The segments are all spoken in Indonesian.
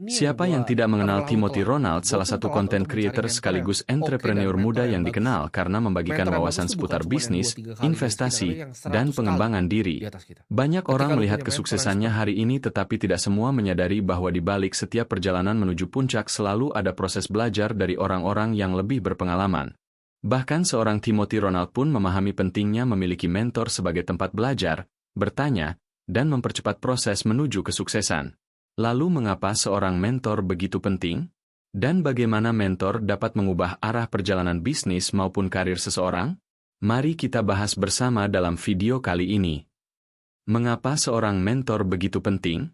Siapa yang tidak mengenal Timothy Ronald, Gue salah pun satu telat content untuk mencari creator mentor sekaligus yang oke dan entrepreneur mentor muda yang yang bagus. dikenal karena membagikan Mentor yang bagus wawasan tuh bukan seputar cuma yang 2, bisnis, 3 kali di kita, tapi investasi, yang dan 100 kali pengembangan di diri. atas kita. Banyak Ketika orang lu melihat punya mentor yang kesuksesannya seperti hari ini tetapi tidak semua menyadari bahwa di balik setiap perjalanan menuju puncak selalu ada proses belajar dari orang-orang yang lebih berpengalaman. Bahkan seorang Timothy Ronald pun memahami pentingnya memiliki mentor sebagai tempat belajar, bertanya, dan mempercepat proses menuju kesuksesan. Lalu mengapa seorang mentor begitu penting? Dan bagaimana mentor dapat mengubah arah perjalanan bisnis maupun karir seseorang? Mari kita bahas bersama dalam video kali ini. Mengapa seorang mentor begitu penting?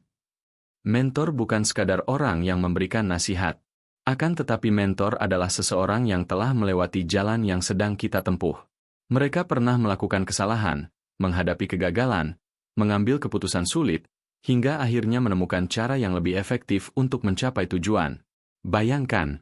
Mentor bukan sekadar orang yang memberikan nasihat. Akan tetapi mentor adalah seseorang yang telah melewati jalan yang sedang kita tempuh. Mereka pernah melakukan kesalahan, menghadapi kegagalan, mengambil keputusan sulit, hingga akhirnya menemukan cara yang lebih efektif untuk mencapai tujuan. Bayangkan,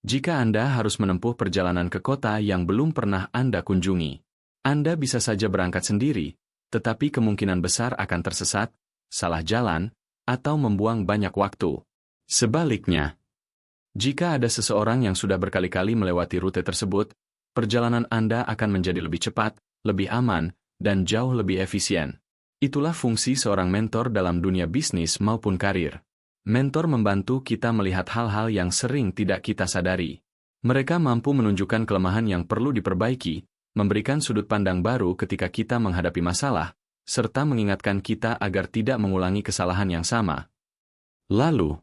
jika Anda harus menempuh perjalanan ke kota yang belum pernah Anda kunjungi. Anda bisa saja berangkat sendiri, tetapi kemungkinan besar akan tersesat, salah jalan, atau membuang banyak waktu. Sebaliknya, jika ada seseorang yang sudah berkali-kali melewati rute tersebut, perjalanan Anda akan menjadi lebih cepat, lebih aman, dan jauh lebih efisien. Itulah fungsi seorang mentor dalam dunia bisnis maupun karir. Mentor membantu kita melihat hal-hal yang sering tidak kita sadari. Mereka mampu menunjukkan kelemahan yang perlu diperbaiki, memberikan sudut pandang baru ketika kita menghadapi masalah, serta mengingatkan kita agar tidak mengulangi kesalahan yang sama. Lalu,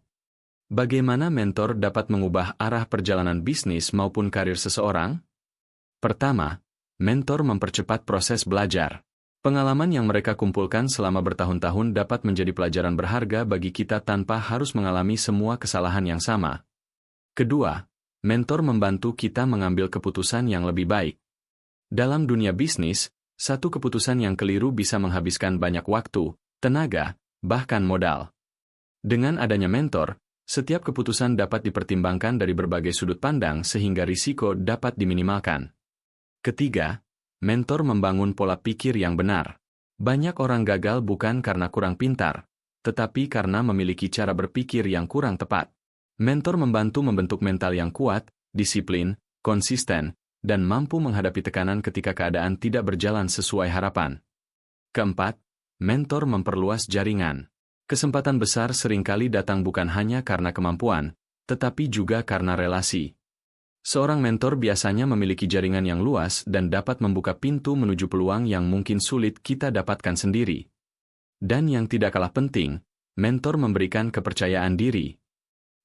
bagaimana mentor dapat mengubah arah perjalanan bisnis maupun karir seseorang? Pertama, mentor mempercepat proses belajar. Pengalaman yang mereka kumpulkan selama bertahun-tahun dapat menjadi pelajaran berharga bagi kita tanpa harus mengalami semua kesalahan yang sama. Kedua, mentor membantu kita mengambil keputusan yang lebih baik. Dalam dunia bisnis, satu keputusan yang keliru bisa menghabiskan banyak waktu, tenaga, bahkan modal. Dengan adanya mentor, setiap keputusan dapat dipertimbangkan dari berbagai sudut pandang sehingga risiko dapat diminimalkan. Ketiga, mentor membangun pola pikir yang benar. Banyak orang gagal bukan karena kurang pintar, tetapi karena memiliki cara berpikir yang kurang tepat. Mentor membantu membentuk mental yang kuat, disiplin, konsisten, dan mampu menghadapi tekanan ketika keadaan tidak berjalan sesuai harapan. Keempat, mentor memperluas jaringan. Kesempatan besar seringkali datang bukan hanya karena kemampuan, tetapi juga karena relasi. Seorang mentor biasanya memiliki jaringan yang luas dan dapat membuka pintu menuju peluang yang mungkin sulit kita dapatkan sendiri. Dan yang tidak kalah penting, mentor memberikan kepercayaan diri.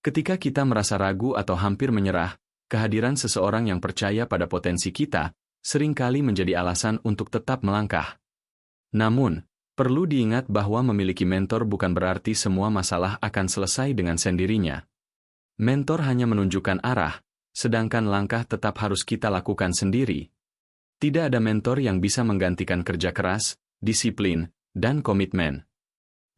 Ketika kita merasa ragu atau hampir menyerah, kehadiran seseorang yang percaya pada potensi kita seringkali menjadi alasan untuk tetap melangkah. Namun, perlu diingat bahwa memiliki mentor bukan berarti semua masalah akan selesai dengan sendirinya. Mentor hanya menunjukkan arah, sedangkan langkah tetap harus kita lakukan sendiri. Tidak ada mentor yang bisa menggantikan kerja keras, disiplin, dan komitmen.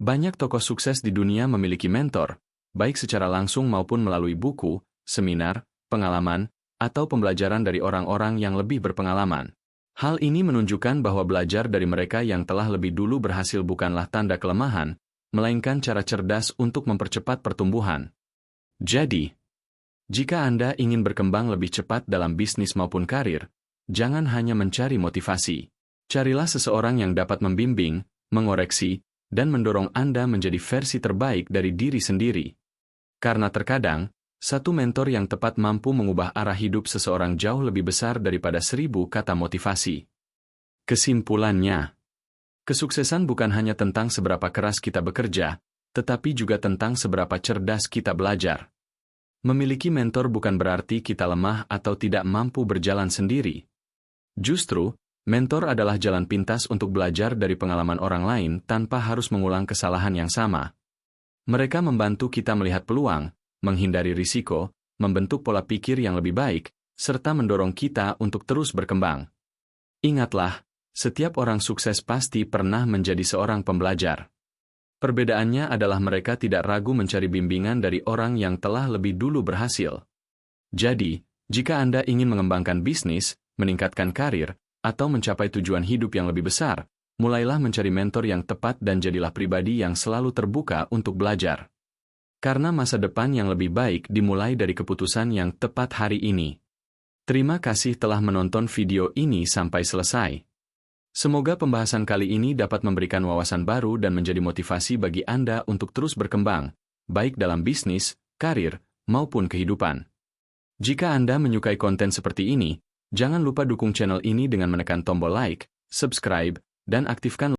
Banyak tokoh sukses di dunia memiliki mentor, baik secara langsung maupun melalui buku, seminar, pengalaman, atau pembelajaran dari orang-orang yang lebih berpengalaman. Hal ini menunjukkan bahwa belajar dari mereka yang telah lebih dulu berhasil bukanlah tanda kelemahan, melainkan cara cerdas untuk mempercepat pertumbuhan. Jadi, jika Anda ingin berkembang lebih cepat dalam bisnis maupun karir, jangan hanya mencari motivasi. Carilah seseorang yang dapat membimbing, mengoreksi, dan mendorong Anda menjadi versi terbaik dari diri sendiri. Karena terkadang, satu mentor yang tepat mampu mengubah arah hidup seseorang jauh lebih besar daripada 1000 kata motivasi. Kesimpulannya, kesuksesan bukan hanya tentang seberapa keras kita bekerja, tetapi juga tentang seberapa cerdas kita belajar. Memiliki mentor bukan berarti kita lemah atau tidak mampu berjalan sendiri. Justru, mentor adalah jalan pintas untuk belajar dari pengalaman orang lain tanpa harus mengulang kesalahan yang sama. Mereka membantu kita melihat peluang, menghindari risiko, membentuk pola pikir yang lebih baik, serta mendorong kita untuk terus berkembang. Ingatlah, setiap orang sukses pasti pernah menjadi seorang pembelajar. Perbedaannya adalah mereka tidak ragu mencari bimbingan dari orang yang telah lebih dulu berhasil. Jadi, jika Anda ingin mengembangkan bisnis, meningkatkan karir, atau mencapai tujuan hidup yang lebih besar, mulailah mencari mentor yang tepat dan jadilah pribadi yang selalu terbuka untuk belajar. Karena masa depan yang lebih baik dimulai dari keputusan yang tepat hari ini. Terima kasih telah menonton video ini sampai selesai. Semoga pembahasan kali ini dapat memberikan wawasan baru dan menjadi motivasi bagi Anda untuk terus berkembang, baik dalam bisnis, karir, maupun kehidupan. Jika Anda menyukai konten seperti ini, jangan lupa dukung channel ini dengan menekan tombol like, subscribe, dan aktifkan